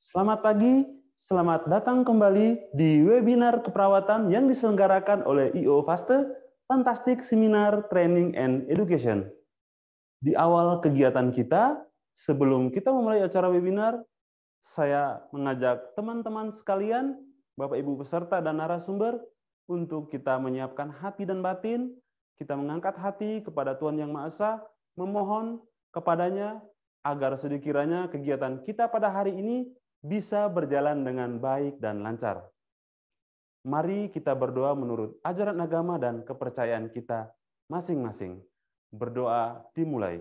Selamat pagi, selamat datang kembali di webinar keperawatan yang diselenggarakan oleh IO Faste, Fantastic Seminar Training and Education. Di awal kegiatan kita, sebelum kita memulai acara webinar, saya mengajak teman-teman sekalian, Bapak Ibu peserta dan narasumber, untuk kita menyiapkan hati dan batin, kita mengangkat hati kepada Tuhan Yang Maha Esa, memohon kepadanya agar sekiranya kegiatan kita pada hari ini bisa berjalan dengan baik dan lancar. Mari kita berdoa menurut ajaran agama dan kepercayaan kita masing-masing. Berdoa dimulai.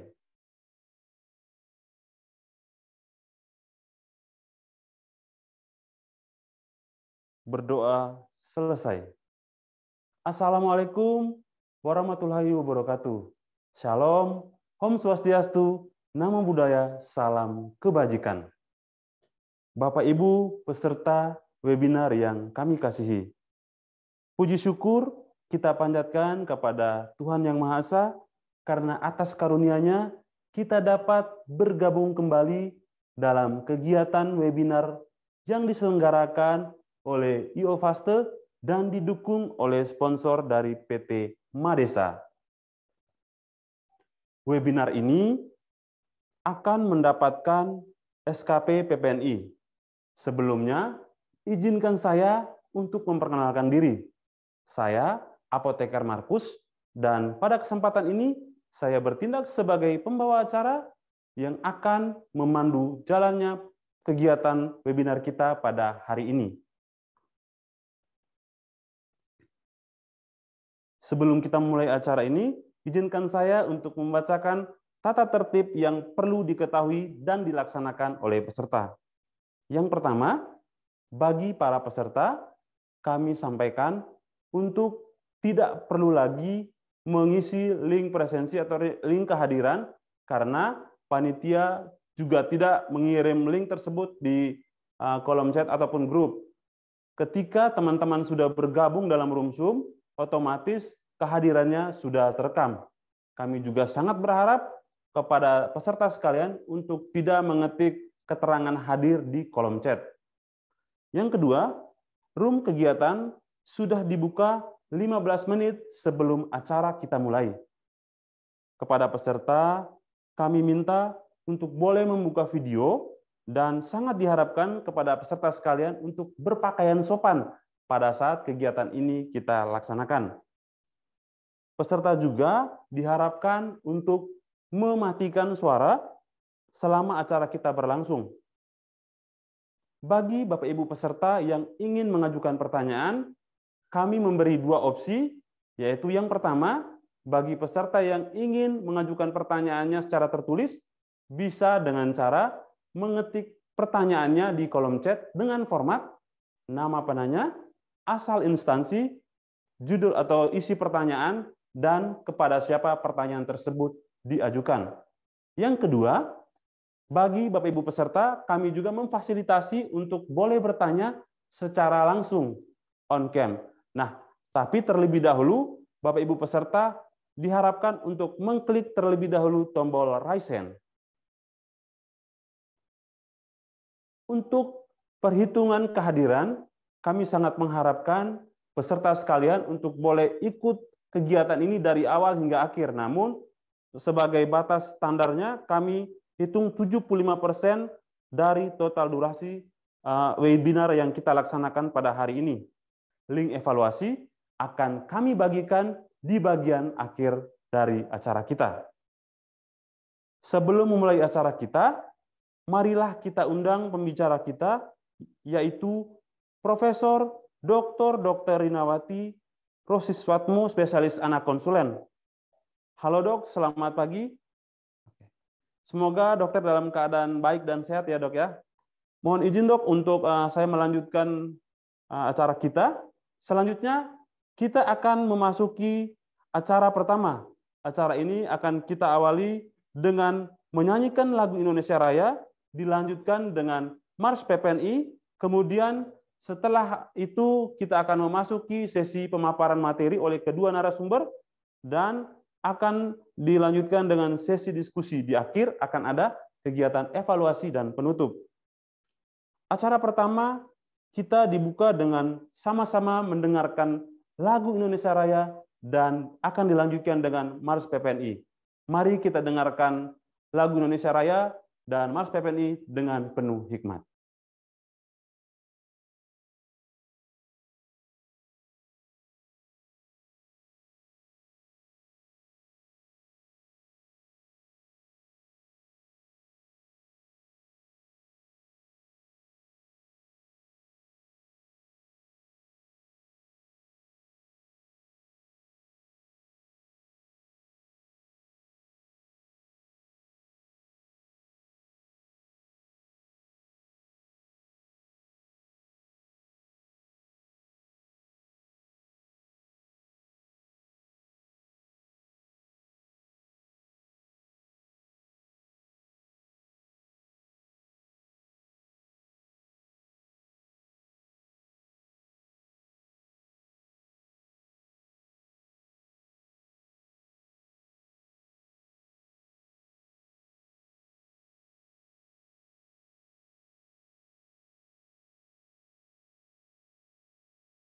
Berdoa selesai. Assalamualaikum warahmatullahi wabarakatuh. Shalom, Om Swastiastu, Namo Buddhaya, salam kebajikan. Bapak Ibu peserta webinar yang kami kasihi, puji syukur kita panjatkan kepada Tuhan Yang Maha Esa karena atas karunia-Nya kita dapat bergabung kembali dalam kegiatan webinar yang diselenggarakan oleh IO Faste dan didukung oleh sponsor dari PT Madesa. Webinar ini akan mendapatkan SKP PPNI. Sebelumnya, izinkan saya untuk memperkenalkan diri. Saya Apoteker Markus, dan pada kesempatan ini saya bertindak sebagai pembawa acara yang akan memandu jalannya kegiatan webinar kita pada hari ini. Sebelum kita mulai acara ini, izinkan saya untuk membacakan tata tertib yang perlu diketahui dan dilaksanakan oleh peserta. Yang pertama, bagi para peserta, kami sampaikan untuk tidak perlu lagi mengisi link presensi atau link kehadiran, karena panitia juga tidak mengirim link tersebut di kolom chat ataupun grup. Ketika teman-teman sudah bergabung dalam room Zoom, otomatis kehadirannya sudah terekam. Kami juga sangat berharap kepada peserta sekalian untuk tidak mengetik keterangan hadir di kolom chat. Yang kedua, room kegiatan sudah dibuka 15 menit sebelum acara kita mulai. Kepada peserta, kami minta untuk boleh membuka video dan sangat diharapkan kepada peserta sekalian untuk berpakaian sopan pada saat kegiatan ini kita laksanakan. Peserta juga diharapkan untuk mematikan suara selama acara kita berlangsung. Bagi Bapak Ibu peserta yang ingin mengajukan pertanyaan, kami memberi dua opsi, yaitu yang pertama, bagi peserta yang ingin mengajukan pertanyaannya secara tertulis, bisa dengan cara mengetik pertanyaannya di kolom chat dengan format nama penanya, asal instansi, judul atau isi pertanyaan, dan kepada siapa pertanyaan tersebut diajukan. Yang kedua, bagi Bapak Ibu peserta, kami juga memfasilitasi untuk boleh bertanya secara langsung on cam. Nah, tapi terlebih dahulu Bapak Ibu peserta diharapkan untuk mengklik terlebih dahulu tombol raise hand. Untuk perhitungan kehadiran, kami sangat mengharapkan peserta sekalian untuk boleh ikut kegiatan ini dari awal hingga akhir. Namun, sebagai batas standarnya, kami hitung 75% dari total durasi webinar yang kita laksanakan pada hari ini. Link evaluasi akan kami bagikan di bagian akhir dari acara kita. Sebelum memulai acara kita, marilah kita undang pembicara kita, yaitu Profesor Dr. Rinawati Rosiswatmo, spesialis anak konsulen. Halo dok, selamat pagi. Semoga dokter dalam keadaan baik dan sehat ya dok ya. Mohon izin dok untuk saya melanjutkan acara kita. Selanjutnya kita akan memasuki acara pertama. Acara ini akan kita awali dengan menyanyikan lagu Indonesia Raya, dilanjutkan dengan Mars PPNI, kemudian setelah itu kita akan memasuki sesi pemaparan materi oleh kedua narasumber, dan akan dilanjutkan dengan sesi diskusi. Di akhir akan ada kegiatan evaluasi dan penutup. Acara pertama kita dibuka dengan sama-sama mendengarkan lagu Indonesia Raya dan akan dilanjutkan dengan Mars PPNI. Mari kita dengarkan lagu Indonesia Raya dan Mars PPNI dengan penuh hikmat.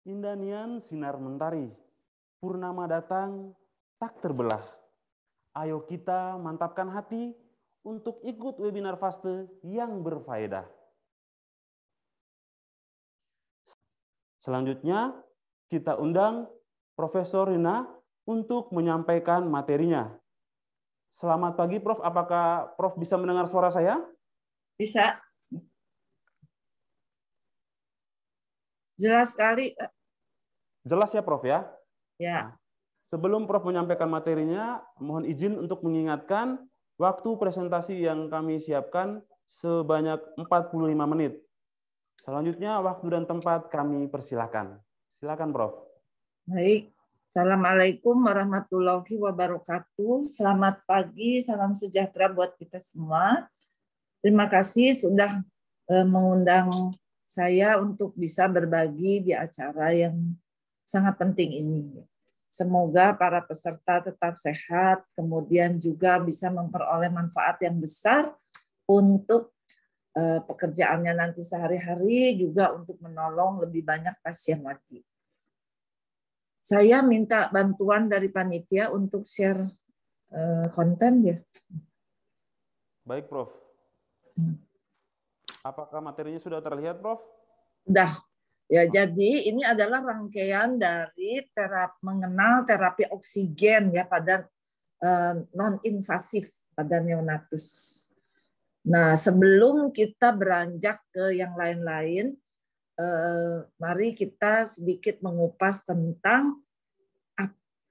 Indah nian sinar mentari, purnama datang tak terbelah. Ayo kita mantapkan hati untuk ikut webinar FASTE yang berfaedah. Selanjutnya, kita undang Profesor Rina untuk menyampaikan materinya. Selamat pagi, Prof. Apakah Prof bisa mendengar suara saya? Bisa. Jelas sekali. Jelas ya, Prof ya? Ya. Sebelum Prof menyampaikan materinya, mohon izin untuk mengingatkan waktu presentasi yang kami siapkan sebanyak 45 menit. Selanjutnya, waktu dan tempat kami persilakan. Silakan, Prof. Baik. Assalamualaikum warahmatullahi wabarakatuh. Selamat pagi, salam sejahtera buat kita semua. Terima kasih sudah mengundang saya untuk bisa berbagi di acara yang sangat penting ini. Semoga para peserta tetap sehat, kemudian juga bisa memperoleh manfaat yang besar untuk pekerjaannya nanti sehari-hari, juga untuk menolong lebih banyak pasien lagi. Saya minta bantuan dari panitia untuk share konten ya. Baik, Prof. Apakah materinya sudah terlihat, Prof? Sudah. Ya, jadi ini adalah rangkaian dari mengenal terapi oksigen ya pada non-invasif pada neonatus. Nah, sebelum kita beranjak ke yang lain-lain, mari kita sedikit mengupas tentang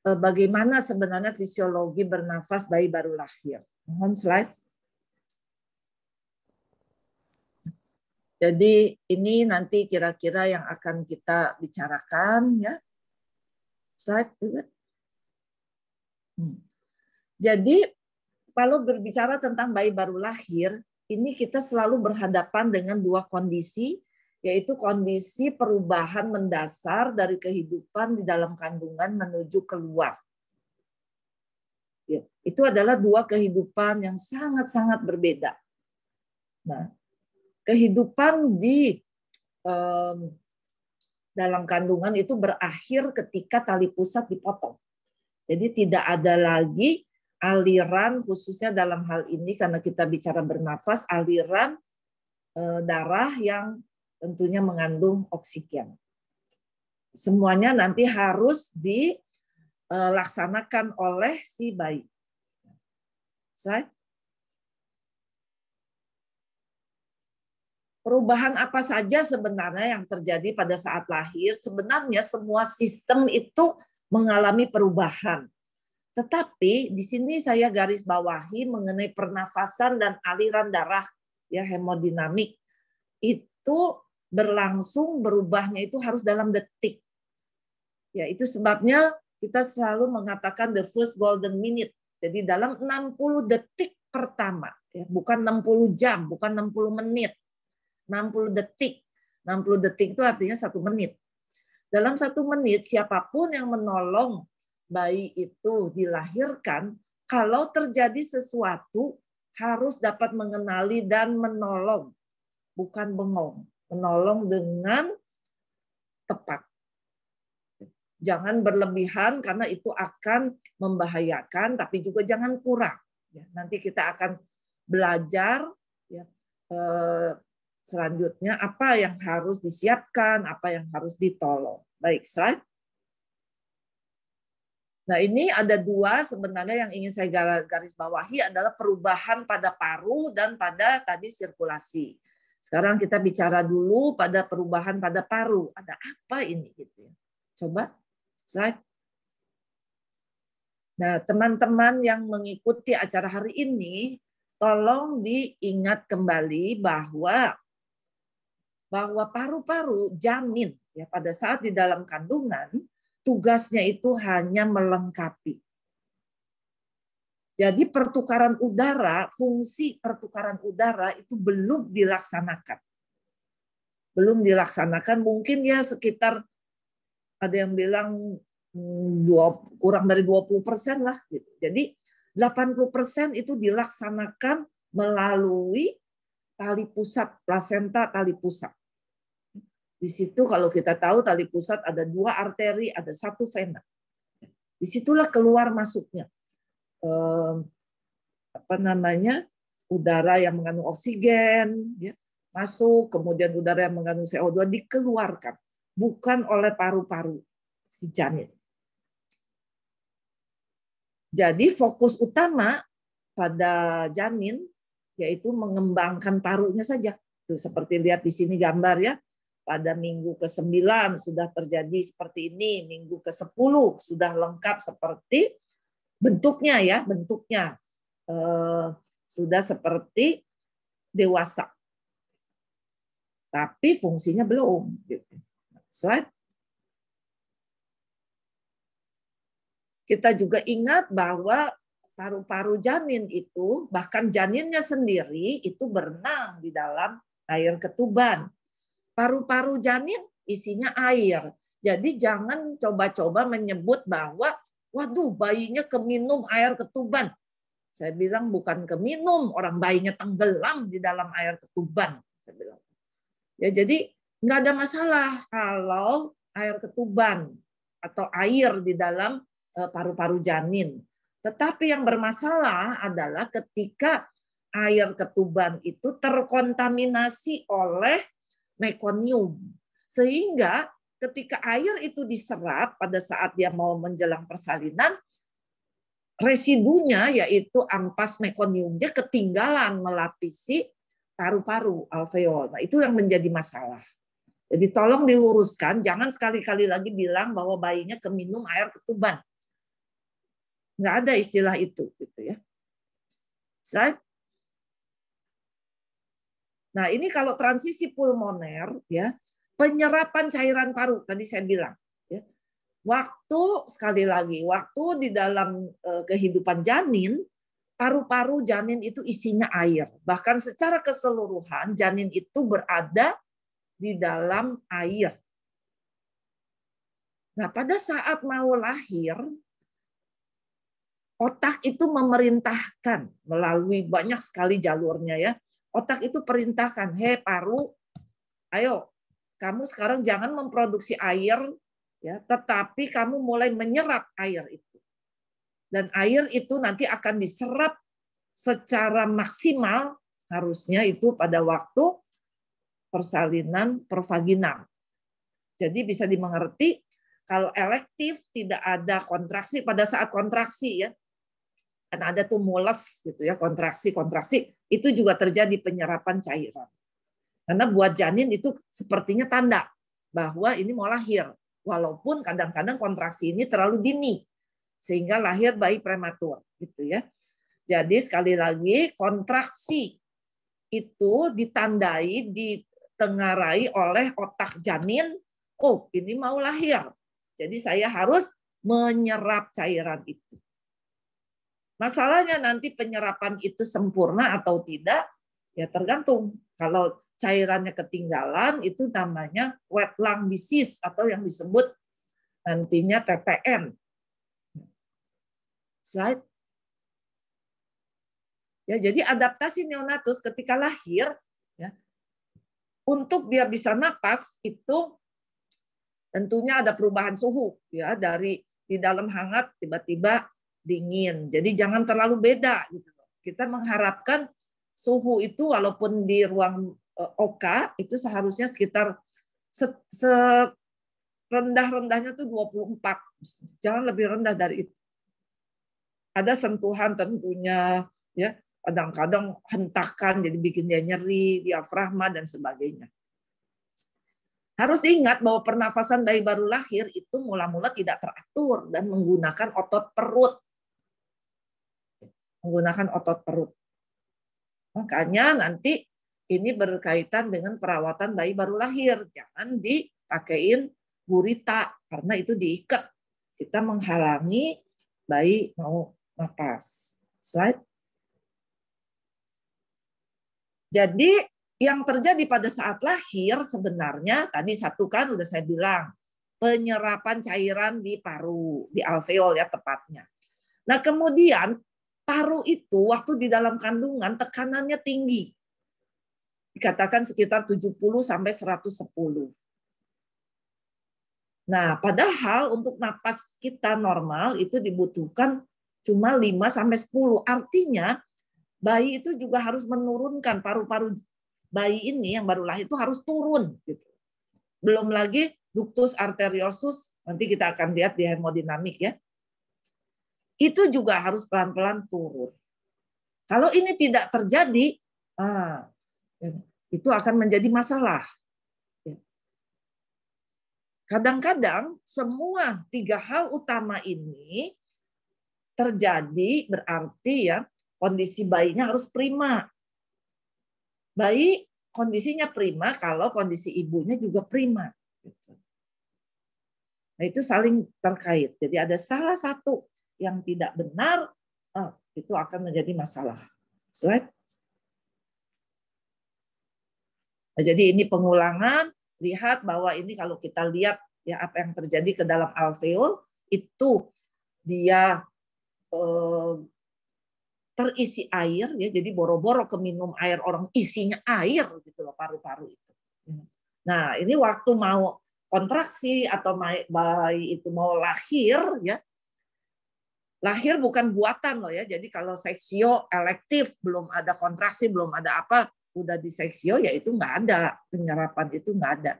bagaimana sebenarnya fisiologi bernafas bayi baru lahir. Mohon slide. Jadi ini nanti kira-kira yang akan kita bicarakan ya. Slide juga. Jadi kalau berbicara tentang bayi baru lahir, ini kita selalu berhadapan dengan dua kondisi, yaitu kondisi perubahan mendasar dari kehidupan di dalam kandungan menuju keluar. Itu adalah dua kehidupan yang sangat-sangat berbeda. Nah, kehidupan di dalam kandungan itu berakhir ketika tali pusat dipotong. Jadi tidak ada lagi aliran, khususnya dalam hal ini karena kita bicara bernafas, aliran darah yang tentunya mengandung oksigen. Semuanya nanti harus dilaksanakan oleh si bayi. Slide. Perubahan apa saja sebenarnya yang terjadi pada saat lahir? Sebenarnya semua sistem itu mengalami perubahan. Tetapi di sini saya garis bawahi mengenai pernafasan dan aliran darah, ya hemodinamik. Itu berlangsung, berubahnya itu harus dalam detik. Ya, itu sebabnya kita selalu mengatakan the first golden minute. Jadi dalam 60 detik pertama, ya, bukan 60 jam, bukan 60 menit. 60 detik. 60 detik itu artinya 1 menit. Dalam 1 menit, siapapun yang menolong bayi itu dilahirkan, kalau terjadi sesuatu, harus dapat mengenali dan menolong, bukan bengong. Menolong dengan tepat. Jangan berlebihan karena itu akan membahayakan, tapi juga jangan kurang. Nanti kita akan belajar ya, selanjutnya apa yang harus disiapkan, apa yang harus ditolong. Baik, slide. Nah, ini ada dua sebenarnya yang ingin saya garis bawahi adalah perubahan pada paru dan pada tadi sirkulasi. Sekarang kita bicara dulu pada perubahan pada paru. Ada apa ini gitu ya. Coba slide. Nah, teman-teman yang mengikuti acara hari ini, tolong diingat kembali bahwa paru-paru janin ya pada saat di dalam kandungan tugasnya itu hanya melengkapi. Jadi pertukaran udara, fungsi pertukaran udara itu belum dilaksanakan. Belum dilaksanakan, mungkin ya sekitar ada yang bilang kurang dari 20% lah. Gitu. Jadi 80% itu dilaksanakan melalui tali pusat, plasenta tali pusat. Di situ kalau kita tahu tali pusat ada 2 arteri, ada 1 vena. Disitulah keluar masuknya udara yang mengandung oksigen ya, masuk, kemudian udara yang mengandung CO2 dikeluarkan, bukan oleh paru-paru si janin. Jadi fokus utama pada janin yaitu mengembangkan parunya saja. Tuh, seperti lihat di sini gambar ya. Pada minggu ke-9 sudah terjadi seperti ini, minggu ke-10 sudah lengkap seperti bentuknya ya, bentuknya sudah seperti dewasa. Tapi fungsinya belum. Slide. Kita juga ingat bahwa paru-paru janin itu, bahkan janinnya sendiri itu berenang di dalam air ketuban. Paru-paru janin isinya air. Jadi jangan coba-coba menyebut bahwa, waduh bayinya keminum air ketuban. Saya bilang bukan keminum, orang bayinya tenggelam di dalam air ketuban. Saya bilang. Ya, jadi nggak ada masalah kalau air ketuban atau air di dalam paru-paru janin. Tetapi yang bermasalah adalah ketika air ketuban itu terkontaminasi oleh mekonium. Sehingga ketika air itu diserap pada saat dia mau menjelang persalinan, residunya yaitu ampas mekoniumnya ketinggalan melapisi paru-paru alveol. Nah, itu yang menjadi masalah. Jadi tolong diluruskan, jangan sekali-kali lagi bilang bahwa bayinya keminum air ketuban. Nggak ada istilah itu, gitu ya. Slide. Nah, ini kalau transisi pulmoner, ya, penyerapan cairan paru tadi saya bilang, ya. Waktu sekali lagi, waktu di dalam kehidupan janin, paru-paru janin itu isinya air. Bahkan secara keseluruhan janin itu berada di dalam air. Nah, pada saat mau lahir, otak itu memerintahkan melalui banyak sekali jalurnya ya. Otak itu perintahkan, "Hei paru, ayo kamu sekarang jangan memproduksi air ya, tetapi kamu mulai menyerap air itu." Dan air itu nanti akan diserap secara maksimal harusnya itu pada waktu persalinan pervaginal. Jadi bisa dimengerti kalau elektif tidak ada kontraksi pada saat kontraksi ya. Kan ada tuh mules gitu ya, kontraksi itu juga terjadi penyerapan cairan. Karena buat janin itu sepertinya tanda bahwa ini mau lahir. Walaupun kadang-kadang kontraksi ini terlalu dini sehingga lahir bayi prematur gitu ya. Jadi sekali lagi kontraksi itu ditandai, ditengarai oleh otak janin, oh ini mau lahir. Jadi saya harus menyerap cairan itu. Masalahnya nanti penyerapan itu sempurna atau tidak, ya tergantung. Kalau cairannya ketinggalan, itu namanya wet lung disease atau yang disebut nantinya TPN. Slide. Ya, jadi adaptasi neonatus ketika lahir, ya, untuk dia bisa napas itu tentunya ada perubahan suhu ya, dari di dalam hangat tiba-tiba dingin. Jadi jangan terlalu beda gitu. Kita mengharapkan suhu itu walaupun di ruang OK itu seharusnya sekitar rendah-rendahnya tuh 24. Jangan lebih rendah dari itu. Ada sentuhan tentunya ya, kadang-kadang hentakan jadi bikin dia nyeri, diafragma dan sebagainya. Harus diingat bahwa pernafasan bayi baru lahir itu mula-mula tidak teratur dan menggunakan otot perut. Menggunakan otot perut. Makanya nanti ini berkaitan dengan perawatan bayi baru lahir. Jangan dipakein gurita karena itu diikat. Kita menghalangi bayi mau napas. Slide. Jadi yang terjadi pada saat lahir sebenarnya tadi satu kan udah saya bilang, penyerapan cairan di paru, di alveol ya tepatnya. Nah kemudian paru itu waktu di dalam kandungan tekanannya tinggi. Dikatakan sekitar 70 sampai 110. Nah, padahal untuk napas kita normal itu dibutuhkan cuma 5 sampai 10. Artinya bayi itu juga harus menurunkan paru-paru bayi ini yang baru lahir itu harus turun gitu. Belum lagi ductus arteriosus, nanti kita akan lihat di hemodinamik ya. Itu juga harus pelan-pelan turun. Kalau ini tidak terjadi, itu akan menjadi masalah. Kadang-kadang semua 3 hal utama ini terjadi berarti ya kondisi bayinya harus prima. Bayi kondisinya prima kalau kondisi ibunya juga prima. Nah itu saling terkait. Jadi ada salah satu yang tidak benar, itu akan menjadi masalah. Slide. Nah, jadi ini pengulangan. Lihat bahwa ini kalau kita lihat ya apa yang terjadi ke dalam alveol itu dia terisi air ya, jadi boro-boro keminum air, orang isinya air gitu loh paru-paru itu. Nah ini waktu mau kontraksi atau bayi itu mau lahir ya, lahir bukan buatan loh ya, jadi kalau seksio elektif belum ada kontraksi belum ada apa udah di seksio ya itu nggak ada penyerapan, itu nggak ada.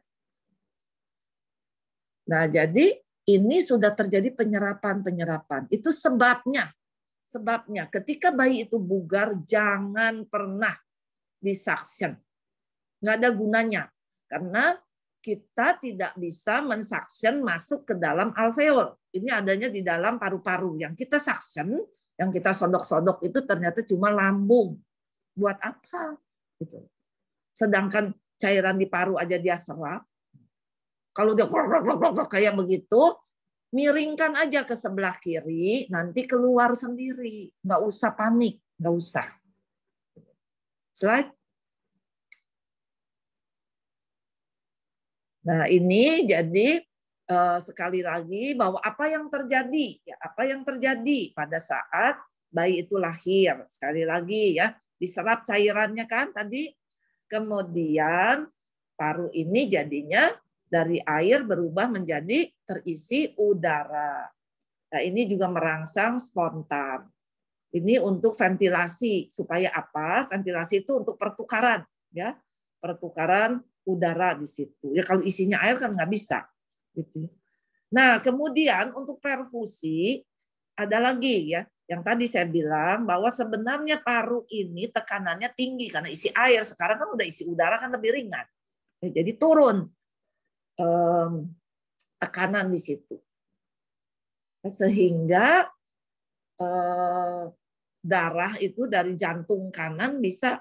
Nah jadi ini sudah terjadi penyerapan itu sebabnya ketika bayi itu bugar jangan pernah disuction. Nggak ada gunanya. Karena kita tidak bisa mensuction masuk ke dalam alveol. Ini adanya di dalam paru-paru. Yang kita suction, yang kita sodok-sodok itu ternyata cuma lambung. Buat apa? Gitu. Sedangkan cairan di paru aja dia serap. Kalau dia kayak begitu, miringkan aja ke sebelah kiri, nanti keluar sendiri. Nggak usah panik, nggak usah. Slide. Nah ini jadi sekali lagi bahwa apa yang terjadi, ya apa yang terjadi pada saat bayi itu lahir. Sekali lagi ya, diserap cairannya kan tadi, kemudian paru ini jadinya dari air berubah menjadi terisi udara. Nah, ini juga merangsang spontan. Ini untuk ventilasi supaya apa? Ventilasi itu untuk pertukaran, ya, pertukaran udara di situ. Ya kalau isinya air kan nggak bisa. Gitu. Nah, kemudian untuk perfusi ada lagi ya, yang tadi saya bilang bahwa sebenarnya paru ini tekanannya tinggi karena isi air. Sekarang kan udah isi udara kan lebih ringan. Ya, jadi turun tekanan di situ. Sehingga darah itu dari jantung kanan bisa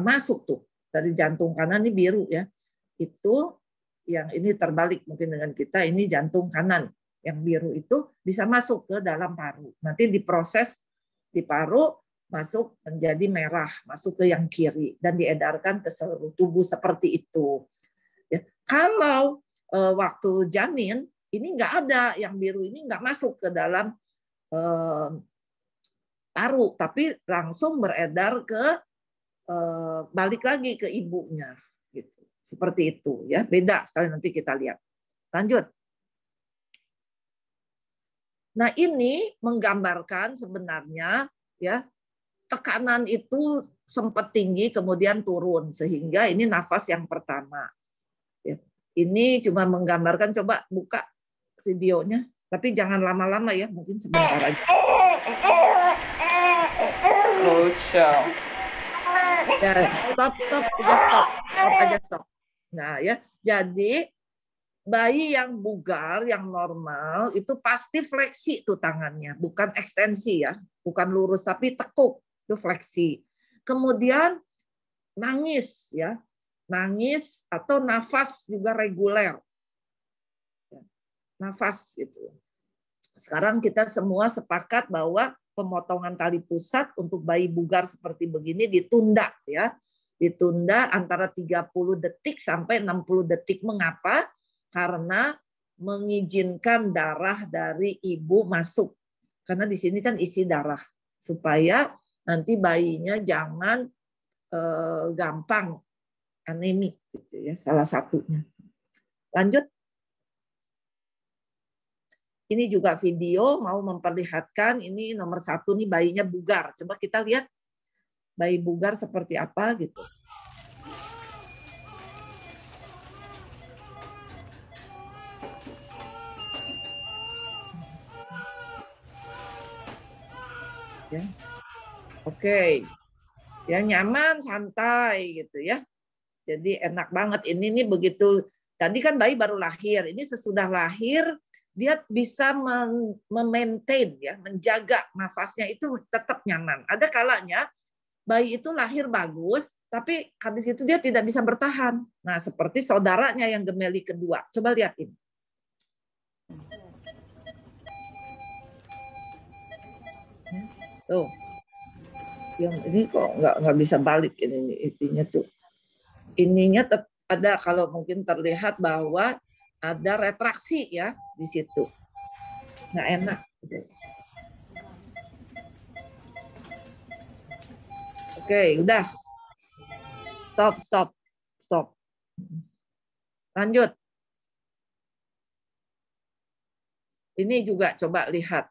masuk tuh. Dari jantung kanan ini biru ya. Itu yang ini terbalik mungkin dengan kita, ini jantung kanan. Yang biru itu bisa masuk ke dalam paru. Nanti diproses di paru masuk menjadi merah, masuk ke yang kiri dan diedarkan ke seluruh tubuh seperti itu. Ya. Kalau waktu janin ini nggak ada, yang biru ini nggak masuk ke dalam paru, tapi langsung beredar ke balik lagi ke ibunya. Seperti itu ya, beda sekali, nanti kita lihat. Lanjut. Nah, ini menggambarkan sebenarnya ya, tekanan itu sempat tinggi kemudian turun, sehingga ini nafas yang pertama. Ya. Ini cuma menggambarkan, coba buka videonya, tapi jangan lama-lama ya, mungkin sebentar aja. Lucu. Ya, stop aja stop. Nah ya, jadi bayi yang bugar, yang normal itu pasti fleksi tuh tangannya, bukan ekstensi ya, bukan lurus tapi tekuk, itu fleksi. Kemudian nangis ya, nangis atau nafas juga reguler, nafas gitu. Sekarang kita semua sepakat bahwa pemotongan tali pusat untuk bayi bugar seperti begini ditunda ya. Ditunda antara 30 detik sampai 60 detik. Mengapa? Karena mengizinkan darah dari ibu masuk. Karena di sini kan isi darah. Supaya nanti bayinya jangan gampang anemik gitu ya, salah satunya. Lanjut. Ini juga video mau memperlihatkan, ini nomor 1 nih bayinya bugar. Coba kita lihat bayi bugar seperti apa gitu. Ya. Oke. Ya, nyaman, santai gitu ya. Jadi enak banget. Ini nih begitu, tadi kan bayi baru lahir. Ini sesudah lahir dia bisa memaintain ya, menjaga nafasnya itu tetap nyaman. Ada kalanya bayi itu lahir bagus, tapi habis itu dia tidak bisa bertahan. Nah, seperti saudaranya yang gemeli kedua. Coba lihat ini. Tuh. Yang ini kok nggak bisa balik ini intinya tuh. Ininya ada, kalau mungkin terlihat bahwa ada retraksi ya di situ. Nggak enak. Oke, udah. Stop. Lanjut. Ini juga coba lihat.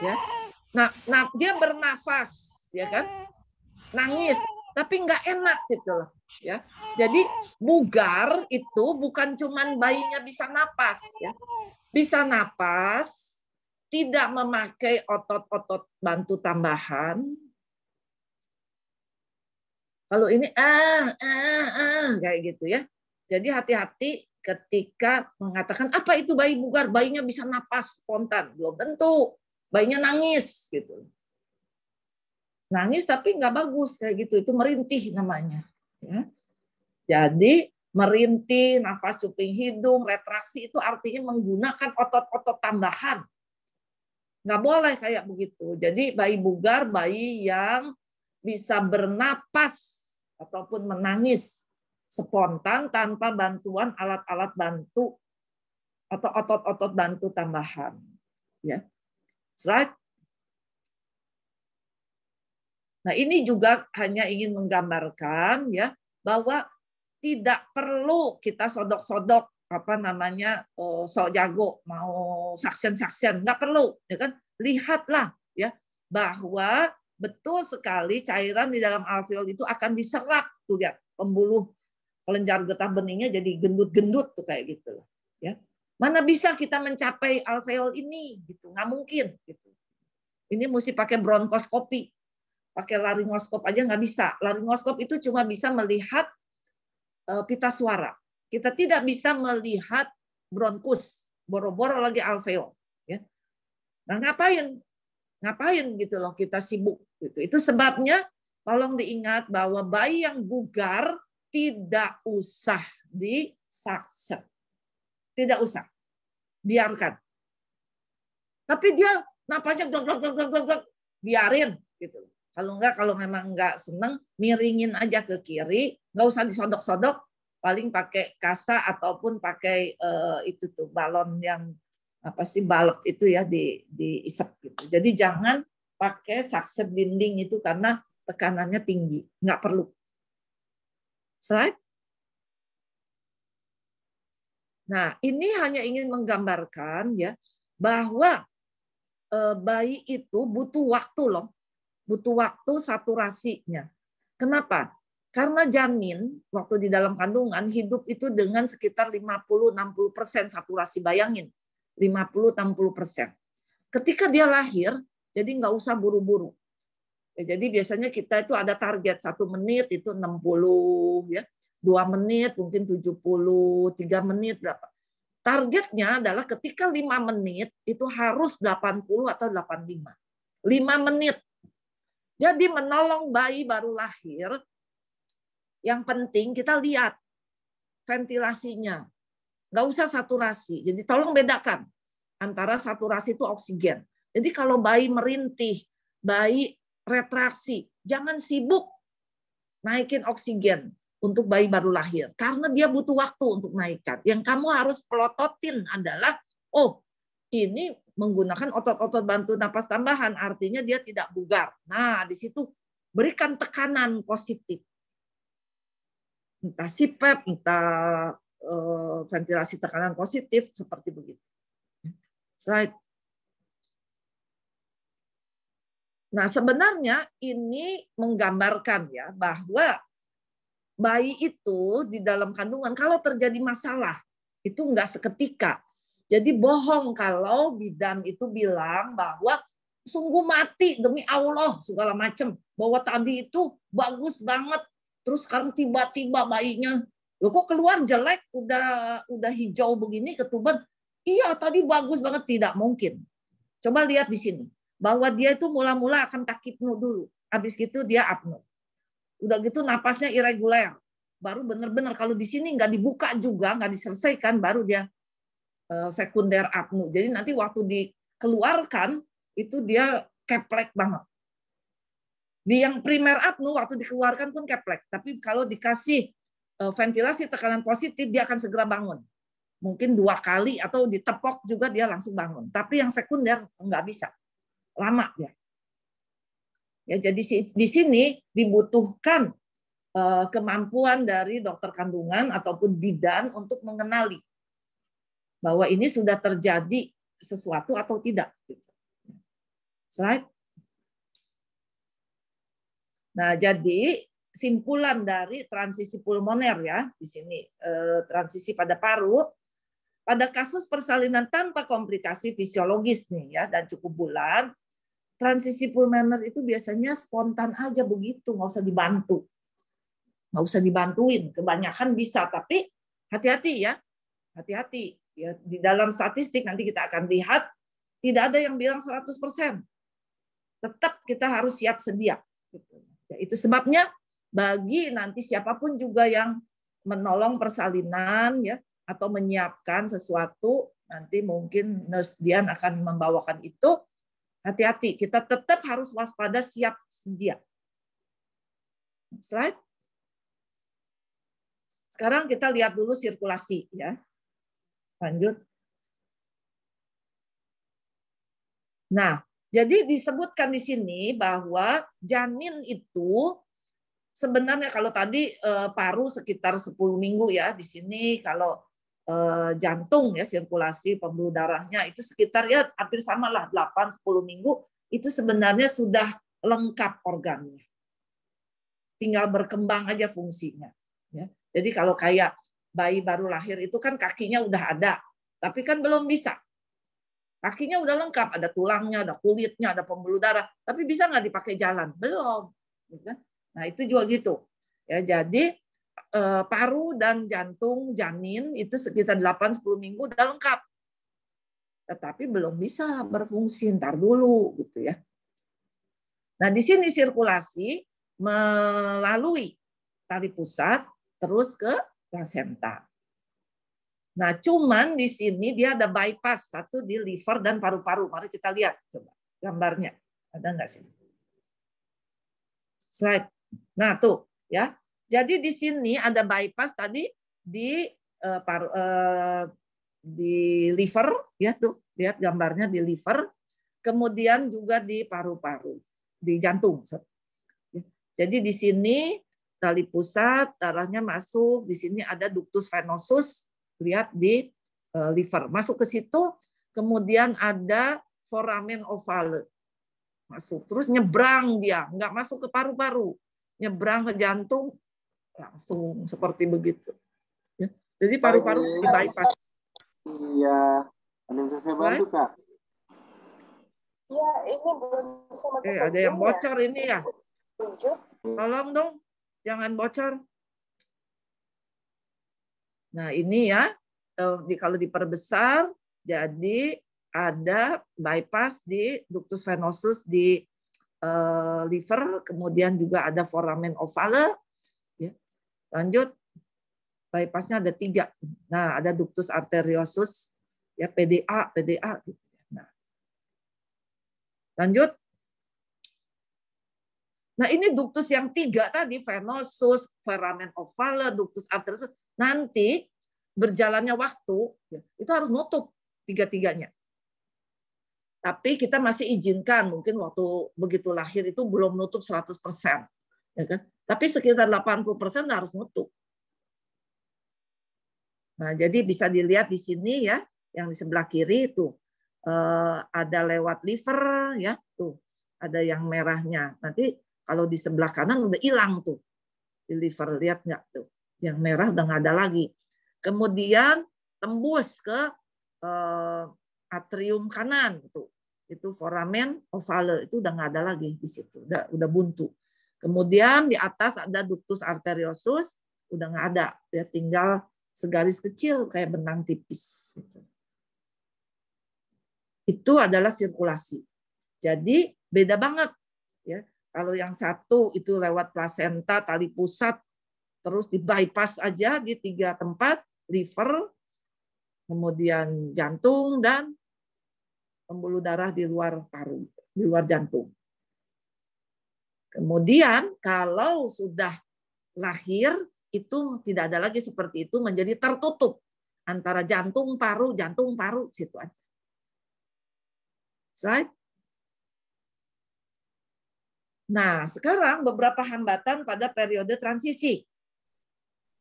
Ya. Nah, dia bernafas, ya kan? Nangis, tapi nggak enak gitu loh. Ya, jadi bugar itu bukan cuman bayinya bisa napas, ya, bisa napas, tidak memakai otot-otot bantu tambahan. Kalau ini kayak gitu ya. Jadi hati-hati ketika mengatakan apa itu bayi bugar, bayinya bisa napas spontan, belum tentu. Bayinya nangis gitu. Nangis tapi nggak bagus kayak gitu, itu merintih namanya. Ya. Jadi merintih, nafas cuping hidung, retraksi itu artinya menggunakan otot-otot tambahan. Nggak boleh kayak begitu. Jadi bayi bugar, bayi yang bisa bernapas ataupun menangis spontan tanpa bantuan alat-alat bantu atau otot-otot bantu tambahan. Ya. Slide. Nah, ini juga hanya ingin menggambarkan ya bahwa tidak perlu kita sodok-sodok sok jago mau saksian-saksian, nggak perlu ya kan. Lihatlah ya bahwa betul sekali cairan di dalam alveol itu akan diserap tuh ya, pembuluh kelenjar getah benihnya jadi gendut-gendut tuh kayak gitu ya. Mana bisa kita mencapai alveol ini gitu, nggak mungkin gitu. Ini mesti pakai bronkoskopi, pakai laryngoskop aja nggak bisa. Laryngoskop itu cuma bisa melihat pita suara. Kita tidak bisa melihat bronkus, boro-boro lagi alveol. Ya. Nah, ngapain gitu loh kita sibuk gitu. Itu sebabnya tolong diingat bahwa bayi yang bugar tidak usah disaksen. Tidak usah. Biarkan. Tapi dia napasnya glok, biarin gitu. Kalau enggak, kalau memang enggak seneng, miringin aja ke kiri, nggak usah disodok-sodok, paling pakai kasa ataupun pakai itu tuh balon yang balok itu ya diisep gitu. Jadi jangan pakai suction binding itu karena tekanannya tinggi, nggak perlu. Slide. Nah, ini hanya ingin menggambarkan ya bahwa bayi itu butuh waktu loh, butuh waktu saturasinya. Kenapa? Karena janin waktu di dalam kandungan hidup itu dengan sekitar 50-60% saturasi, bayangin 50-60%. Ketika dia lahir, jadi nggak usah buru-buru. Ya, jadi biasanya kita itu ada target 1 menit itu 60 ya. 2 menit mungkin 70, 3 menit berapa. Targetnya adalah ketika 5 menit itu harus 80 atau 85. 5 menit. Jadi menolong bayi baru lahir, yang penting kita lihat ventilasinya. Nggak usah saturasi. Jadi tolong bedakan antara saturasi itu oksigen. Jadi kalau bayi merintih, bayi retraksi, jangan sibuk naikin oksigen untuk bayi baru lahir. Karena dia butuh waktu untuk naikkan. Yang kamu harus pelototin adalah, oh ini menggunakan otot-otot bantu napas tambahan, artinya dia tidak bugar. Nah, di situ berikan tekanan positif. Entah CPAP, entah ventilasi tekanan positif, seperti begitu. Slide. Nah, sebenarnya ini menggambarkan ya bahwa bayi itu di dalam kandungan kalau terjadi masalah itu enggak seketika. Jadi bohong kalau bidan itu bilang bahwa sungguh mati demi Allah segala macam, bahwa tadi itu bagus banget, terus sekarang tiba-tiba bayinya loh kok keluar jelek, udah hijau begini ketuban. Iya tadi bagus banget, tidak mungkin. Coba lihat di sini bahwa dia itu mula-mula akan takipnu dulu, habis gitu dia apnu. Udah gitu napasnya irreguler. Baru benar-benar kalau di sini nggak dibuka juga, nggak diselesaikan, baru dia sekunder apnu. Jadi nanti waktu dikeluarkan itu dia keplek banget. Di yang primer apnu waktu dikeluarkan pun keplek. Tapi kalau dikasih ventilasi tekanan positif dia akan segera bangun. Mungkin 2 kali atau ditepok juga dia langsung bangun. Tapi yang sekunder nggak bisa. Lama dia. Ya, jadi di sini dibutuhkan kemampuan dari dokter kandungan ataupun bidan untuk mengenali bahwa ini sudah terjadi sesuatu atau tidak. Slide. Nah, jadi simpulan dari transisi pulmoner ya di sini transisi pada paru. Pada kasus persalinan tanpa komplikasi fisiologis nih ya dan cukup bulan, transisi pulmoner itu biasanya spontan aja begitu, nggak usah dibantu. Nggak usah dibantuin, kebanyakan bisa, tapi hati-hati ya. Hati-hati. Ya, di dalam statistik nanti kita akan lihat, tidak ada yang bilang 100%. Tetap kita harus siap sedia. Ya, itu sebabnya bagi nanti siapapun juga yang menolong persalinan ya atau menyiapkan sesuatu, nanti mungkin Nurse Dian akan membawakan itu, hati-hati, kita tetap harus waspada, siap sedia. Slide. Sekarang kita lihat dulu sirkulasi ya. Lanjut. Nah, jadi disebutkan di sini bahwa janin itu sebenarnya kalau tadi paru sekitar 10 minggu ya, di sini kalau jantung ya sirkulasi pembuluh darahnya itu sekitar ya hampir sama lah 8-10 minggu itu sebenarnya sudah lengkap organnya. Tinggal berkembang aja fungsinya. Ya. Jadi kalau kayak bayi baru lahir itu kan kakinya udah ada, tapi kan belum bisa. Kakinya udah lengkap, ada tulangnya, ada kulitnya, ada pembuluh darah, tapi bisa nggak dipakai jalan? Belum. Nah itu juga gitu. Ya, jadi paru dan jantung janin itu sekitar 8-10 minggu udah lengkap. Tetapi belum bisa berfungsi, ntar dulu gitu ya. Nah, di sini sirkulasi melalui tali pusat terus ke plasenta. Nah, cuman di sini dia ada bypass satu di liver dan paru-paru. Mari kita lihat coba gambarnya. Ada nggak sih? Slide. Nah, tuh ya. Jadi di sini ada bypass tadi di di liver ya tuh, lihat gambarnya di liver. kemudian juga di paru-paru, di jantung. Jadi di sini tali pusat, darahnya masuk, di sini ada ductus venosus, lihat di liver. Masuk ke situ, kemudian ada foramen ovale. Masuk, terus nyebrang dia, nggak masuk ke paru-paru. Nyebrang ke jantung, langsung seperti begitu. Ya. Jadi paru-paru di bypass. Iya, ada yang bisa saya bantu, Kak? Iya, ini belum bisa masuk ke Ada yang Zoom ya? bocor ini ya. Tunjuk. Tolong dong, jangan bocor. Nah ini ya, kalau diperbesar, jadi ada bypass di ductus venosus di liver, kemudian juga ada foramen ovale. Ya. Lanjut, bypassnya ada 3. Nah ada ductus arteriosus, ya PDA. Nah, lanjut. Nah ini ductus yang 3 tadi, venosus, foramen ovale, ductus arteriosus, nanti berjalannya waktu itu harus nutup 3-3-nya. Tapi kita masih izinkan, mungkin waktu begitu lahir itu belum nutup 100%. Ya kan? Tapi sekitar 80% harus nutup. Nah jadi bisa dilihat di sini ya, yang di sebelah kiri itu ada lewat liver ya, tuh ada yang merahnya. Nanti kalau di sebelah kanan udah hilang tuh di liver, lihat nggak tuh? Yang merah udah nggak ada lagi. Kemudian tembus ke atrium kanan tuh. Itu foramen ovale, itu udah nggak ada lagi di situ, udah buntu. Kemudian di atas ada ductus arteriosus, udah nggak ada, ya tinggal segaris kecil kayak benang tipis. Itu adalah sirkulasi. Jadi beda banget ya. Kalau yang satu itu lewat plasenta, tali pusat, terus di bypass aja di 3 tempat, liver, kemudian jantung, dan pembuluh darah di luar paru, di luar jantung. Kemudian kalau sudah lahir, itu tidak ada lagi seperti itu, menjadi tertutup antara jantung, paru, situ aja. Slide. Nah, sekarang beberapa hambatan pada periode transisi.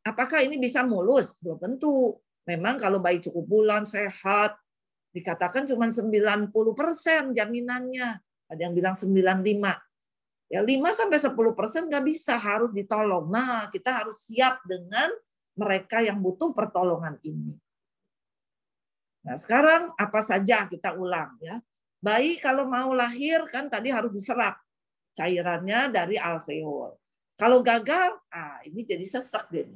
Apakah ini bisa mulus? Belum tentu. Memang kalau bayi cukup bulan, sehat, dikatakan cuma 90% jaminannya. Ada yang bilang 95%. Ya 5-10% nggak bisa, harus ditolong. Nah, kita harus siap dengan mereka yang butuh pertolongan ini. Nah, sekarang apa saja kita ulang ya. Bayi kalau mau lahir kan tadi harus diserap cairannya dari alveol. Kalau gagal, ini jadi sesek dia.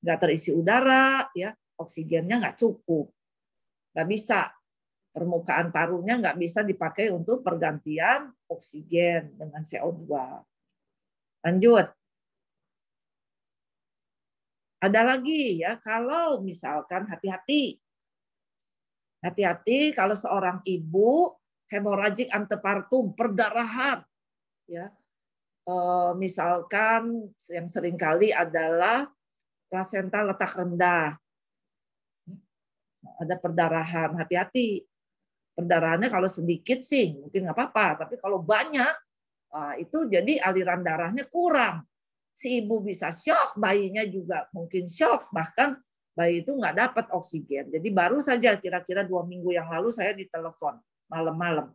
Nggak terisi udara, ya oksigennya nggak cukup. Nggak bisa. Permukaan parunya nggak bisa dipakai untuk pergantian oksigen dengan CO2. Lanjut. Ada lagi ya, kalau misalkan hati-hati kalau seorang ibu hemoragik antepartum, perdarahan, ya, misalkan yang sering kali adalah plasenta letak rendah, ada perdarahan, hati-hati. Perdarahannya kalau sedikit sih mungkin nggak apa-apa, tapi kalau banyak itu jadi aliran darahnya kurang. Si ibu bisa shock, bayinya juga mungkin shock, bahkan bayi itu nggak dapat oksigen. Jadi baru saja kira-kira 2 minggu yang lalu saya ditelepon malam-malam.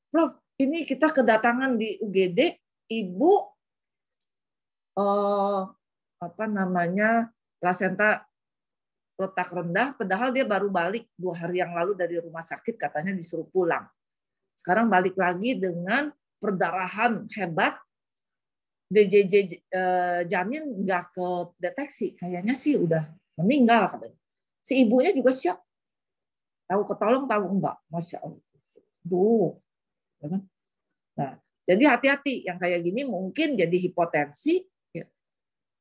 Prof, ini kita kedatangan di UGD, ibu plasenta letak rendah, padahal dia baru balik 2 hari yang lalu dari rumah sakit, katanya disuruh pulang. Sekarang balik lagi dengan perdarahan hebat, DJJ janin nggak kedeteksi, kayaknya sih udah meninggal katanya. Si ibunya juga syok. Tahu ketolong, tahu enggak. Masya Allah. Nah, jadi hati-hati. Yang kayak gini mungkin jadi hipotensi.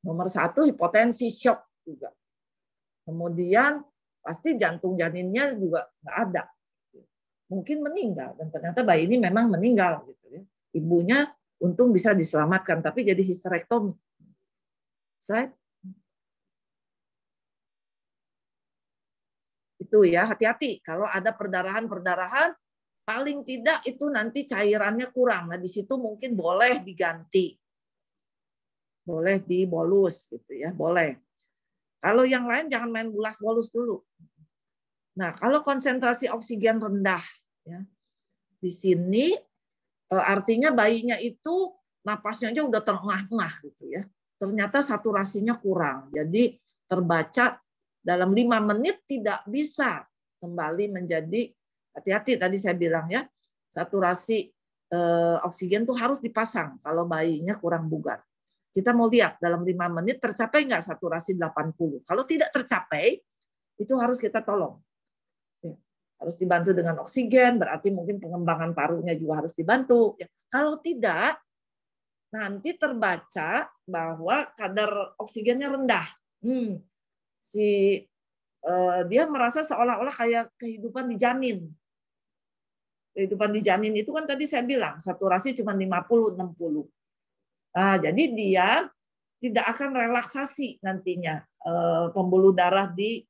Nomor 1, hipotensi syok juga. Kemudian pasti jantung janinnya juga nggak ada. Mungkin meninggal. Dan ternyata bayi ini memang meninggal. Ibunya untung bisa diselamatkan, tapi jadi histerektomi. Slide. Itu ya, hati-hati kalau ada perdarahan-perdarahan, paling tidak itu nanti cairannya kurang. Nah, di situ mungkin boleh diganti. Boleh dibolus gitu ya, boleh. Kalau yang lain jangan main bulas-bolus dulu. Nah, kalau konsentrasi oksigen rendah ya. Di sini artinya bayinya itu napasnya aja udah terengah-engah gitu ya. Ternyata saturasinya kurang. Jadi terbaca dalam 5 menit tidak bisa kembali menjadi, hati-hati tadi saya bilang ya, saturasi oksigen tuh harus dipasang kalau bayinya kurang bugar. Kita mau lihat dalam 5 menit tercapai nggak saturasi 80. Kalau tidak tercapai, itu harus kita tolong. Harus dibantu dengan oksigen, berarti mungkin pengembangan parunya juga harus dibantu. Kalau tidak, nanti terbaca bahwa kadar oksigennya rendah. Dia merasa seolah-olah kayak kehidupan di janin. Kehidupan di janin itu kan tadi saya bilang, saturasi cuma 50-60. Nah, jadi dia tidak akan relaksasi nantinya pembuluh darah di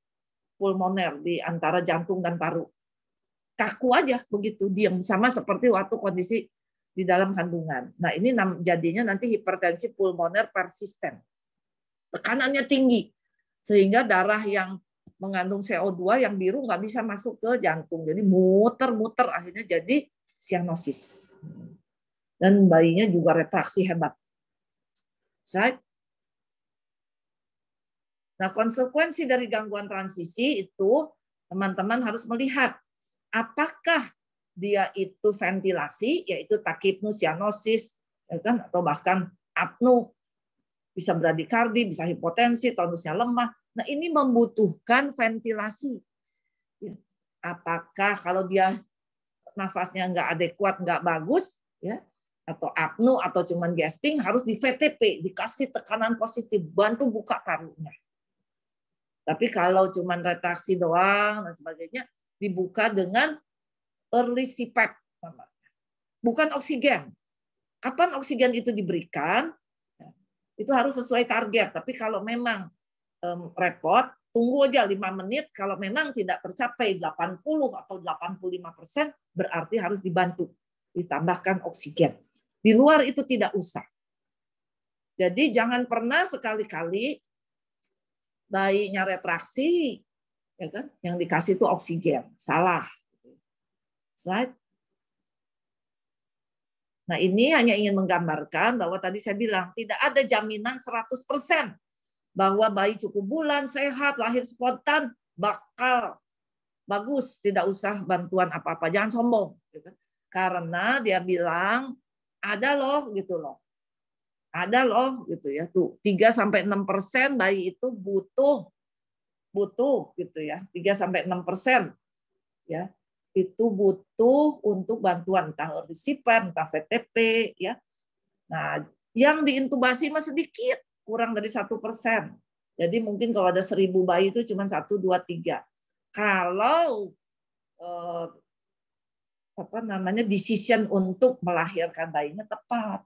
pulmoner, di antara jantung dan paru. Kaku aja begitu, diam, sama seperti waktu kondisi di dalam kandungan. Nah, ini jadinya nanti hipertensi pulmoner persisten. Tekanannya tinggi, sehingga darah yang mengandung CO2 yang biru nggak bisa masuk ke jantung. Jadi muter-muter, akhirnya jadi sianosis. Dan bayinya juga retraksi hebat. Nah, konsekuensi dari gangguan transisi itu teman-teman harus melihat apakah dia itu ventilasi, yaitu tachypnea, sianosis, ya kan, atau bahkan apnu, bisa bradikardi, bisa hipotensi, tonusnya lemah. Nah, ini membutuhkan ventilasi. Apakah kalau dia nafasnya nggak adekuat, nggak bagus, ya, atau apnu, atau cuman gasping, harus di VTP, dikasih tekanan positif, bantu buka parunya. Tapi kalau cuman retraksi doang dan sebagainya, dibuka dengan early CPAP. Bukan oksigen. Kapan oksigen itu diberikan, itu harus sesuai target. Tapi kalau memang repot, tunggu aja 5 menit. Kalau memang tidak tercapai 80 atau 85%, berarti harus dibantu. Ditambahkan oksigen. Di luar itu tidak usah. Jadi jangan pernah sekali-kali bayinya retraksi, ya kan? Yang dikasih itu oksigen. Salah. Slide. Nah, ini hanya ingin menggambarkan bahwa tadi saya bilang tidak ada jaminan 100% bahwa bayi cukup bulan, sehat, lahir spontan, bakal bagus, tidak usah bantuan apa-apa. Jangan sombong. Gitu. Karena dia bilang, ada loh, gitu loh. Ada loh, gitu ya. Tuh, 3-6% bayi itu butuh, gitu ya. 3-6%. Ya. Itu butuh untuk bantuan entah CPAP, entah VTP, ya. Nah, yang diintubasi masih sedikit, kurang dari 1%. Jadi mungkin kalau ada 1000 bayi itu cuma 1, 2, 3. Kalau decision untuk melahirkan bayinya tepat.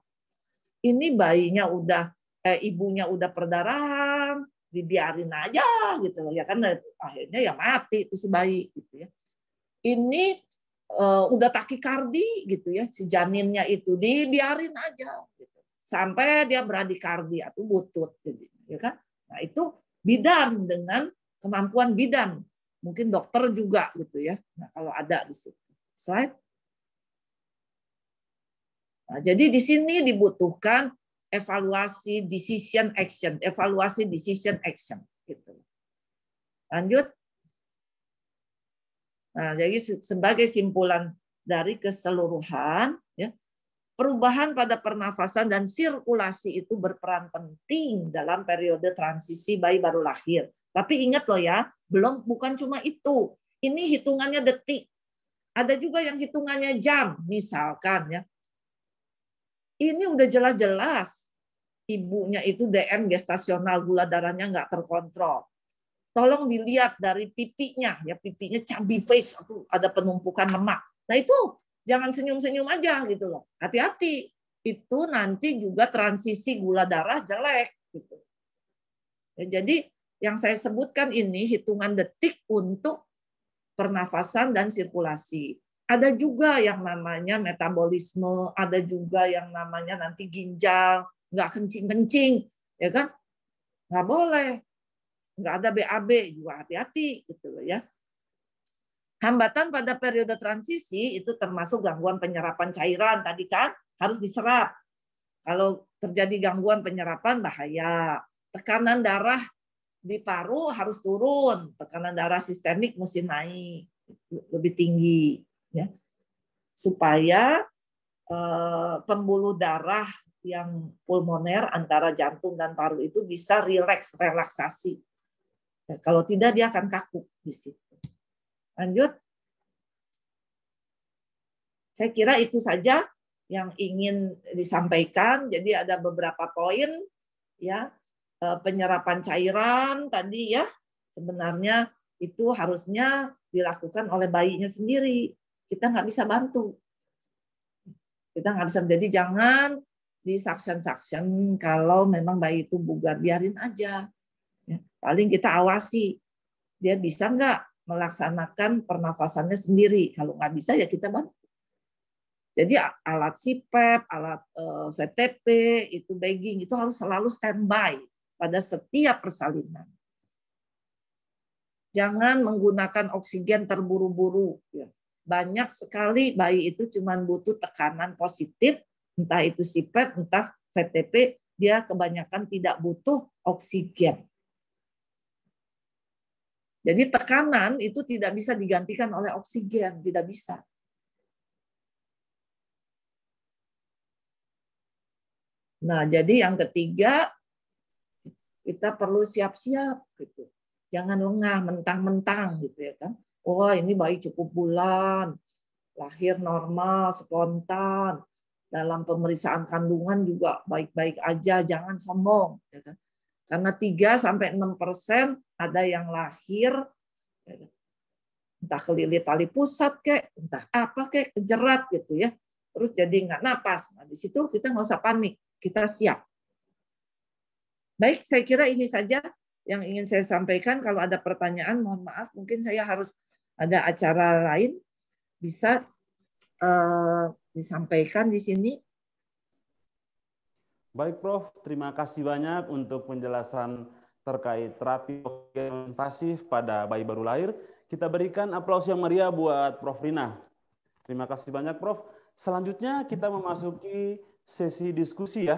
Ini bayinya udah ibunya udah perdarahan, dibiarin aja gitu loh ya kan, akhirnya ya mati itu si bayi gitu ya. Ini udah takikardi gitu ya, si janinnya itu dibiarin aja gitu. Sampai dia bradikardi atau butut gitu, ya kan. Nah, itu bidan dengan kemampuan bidan. Mungkin dokter juga gitu ya. Nah, kalau ada di situ. Slide. Nah, jadi di sini dibutuhkan evaluasi decision action, gitu. Lanjut. Nah, jadi sebagai simpulan dari keseluruhan, ya, perubahan pada pernafasan dan sirkulasi itu berperan penting dalam periode transisi bayi baru lahir. Tapi ingat loh ya, bukan cuma itu. Ini hitungannya detik. Ada juga yang hitungannya jam, misalkan ya. Ini udah jelas-jelas ibunya itu DM gestasional, gula darahnya nggak terkontrol. Tolong dilihat dari pipinya, ya pipinya chubby face, atau ada penumpukan lemak. Nah itu jangan senyum-senyum aja gitu loh. Hati-hati, itu nanti juga transisi gula darah jelek. Gitu. Ya, jadi yang saya sebutkan ini hitungan detik untuk pernafasan dan sirkulasi. Ada juga yang namanya metabolisme, ada juga yang namanya nanti ginjal, nggak kencing-kencing, ya kan? Nggak boleh. Nggak ada BAB juga, hati-hati gitu loh ya. Hambatan pada periode transisi itu termasuk gangguan penyerapan cairan tadi kan harus diserap. Kalau terjadi gangguan penyerapan bahaya. Tekanan darah di paru harus turun, tekanan darah sistemik mesti naik lebih tinggi ya. Supaya pembuluh darah yang pulmoner antara jantung dan paru itu bisa relaksasi. Ya, kalau tidak dia akan kaku di situ. Lanjut. Saya kira itu saja yang ingin disampaikan. Jadi ada beberapa poin ya. Penyerapan cairan tadi ya. Sebenarnya itu harusnya dilakukan oleh bayinya sendiri. Kita nggak bisa bantu. Kita nggak bisa. Jadi jangan di-suction kalau memang bayi itu bugar, biarin aja. Ya, paling kita awasi. Dia bisa nggak melaksanakan pernafasannya sendiri. Kalau nggak bisa ya kita bantu. Jadi alat CPAP, alat VTP, itu bagging, itu harus selalu standby pada setiap persalinan. Jangan menggunakan oksigen terburu-buru. Banyak sekali bayi itu cuma butuh tekanan positif, entah itu CPAP, entah VTP, dia kebanyakan tidak butuh oksigen. Jadi tekanan itu tidak bisa digantikan oleh oksigen, tidak bisa. Nah, jadi yang ketiga, kita perlu siap-siap gitu. Jangan lengah mentang-mentang gitu ya kan. Wah, ini bayi cukup bulan, lahir normal, spontan. Dalam pemeriksaan kandungan juga baik-baik aja, jangan sombong ya kan. Karena 3-6% ada yang lahir ya kan? Entah kelilit tali pusat kek, entah apa kek, kejerat gitu ya. Terus jadi nggak napas. Nah, di situ kita nggak usah panik. Kita siap. Baik, saya kira ini saja yang ingin saya sampaikan. Kalau ada pertanyaan, mohon maaf, mungkin saya harus ada acara lain. Bisa disampaikan di sini. Baik, Prof. Terima kasih banyak untuk penjelasan terkait terapi pasif pada bayi baru lahir. Kita berikan aplaus yang meriah buat Prof. Rina. Terima kasih banyak, Prof. Selanjutnya kita memasuki sesi diskusi ya.